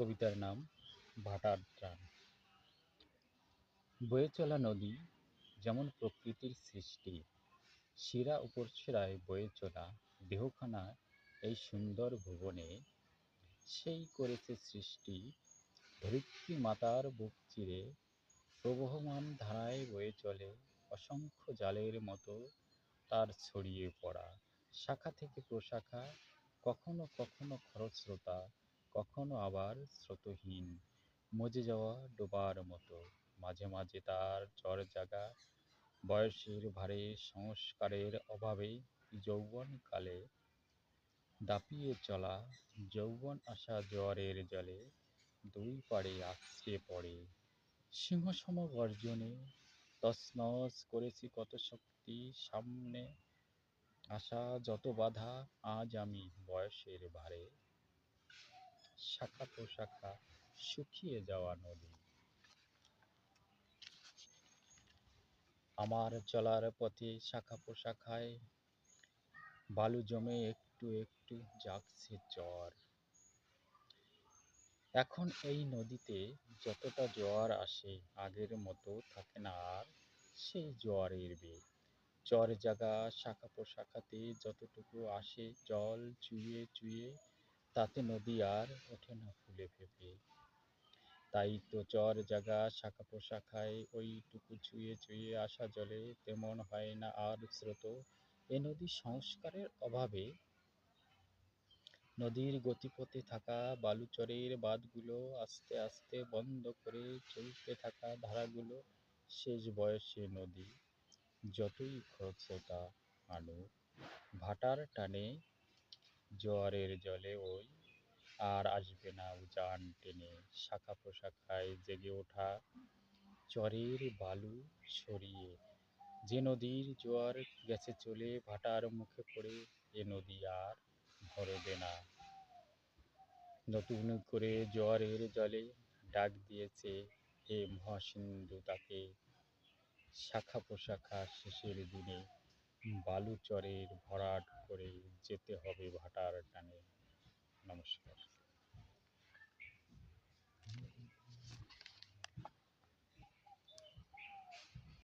কবিতার নাম ভাটার টান। বয়ে চলা নদী যেমন প্রকৃতির সৃষ্টি, শিরা উপশিরায় বয়ে চলা দেহখানা এই সুন্দর ভুবনে সেই করেছে সৃষ্টি। ধরিত্রী মাতার বুক চিরে প্রবহমান ধারায় বয়ে চলে অসংখ্য জালের মতো তার ছড়িয়ে পড়া, শাখা থেকে প্রশাখা, কখনো কখনো খরস্রোতা, কখনো আবার স্রোতহীন, মজে যাওয়া ডোবার মতো। মাঝে মাঝে তার ঝড়-জাগা বয়সের ভারে, সংস্কারের অভাবে যৌবনকালে দাপিয়ে চলা, যৌবন আসা জোয়ারের জলে দুই পাড়ে আছড়ে পড়ে। সিংহসম গর্জনে তছনছ করেছি কত শক্তি, সামনে আসা যত বাধা, আজ আমি বয়সের ভারে শাখা প্রশাখা শুকিয়ে যাওয়া নদী। আমার চলার পথে শাখা প্রশাখায় বালু জমে একটু একটু জাগছে জ্বর। এখন এই নদীতে যতটা জোয়ার আসে আগের মতো থাকে না আর সেই জোয়ারের বেগ। চর জাগা শাখা প্রশাখাতে যতটুকু আসে জল চুইয়ে চুইয়ে, তাতে নদী আর ওঠে না ফুলে ফেঁপে। তাই তো চর জাগা শাখা প্রশাখায় ওইটুকু চুইয়ে চুইয়ে আসা জলে তেমন হয় না আর স্রোত। এ নদী সংস্কারের অভাবে নদীর গতিপথে থাকা বালুচরের বাঁধগুলো আস্তে আস্তে বন্ধ করে চলতে থাকা ধারাগুলো শেষ বয়সে নদী যতই খরস্রোতা আনুক, ভাটার টানে জোয়ারের জলে ওই আর আসবে না উজান টেনে। শাখা প্রশাখায় জেগে ওঠা চরের বালু সরিয়ে যে নদীর জোয়ার গেছে চলে ভাটার মুখে পড়ে, এ নদী আর ভরবে না। নতুন করে জোয়ারের জলে ডাক দিয়েছে হে মহাসিন্ধু তাকে, শাখা প্রশাখা শেষের দিনে বালুচরের ভরাট করে যেতে হবে ভাটার টানে। নমস্কার।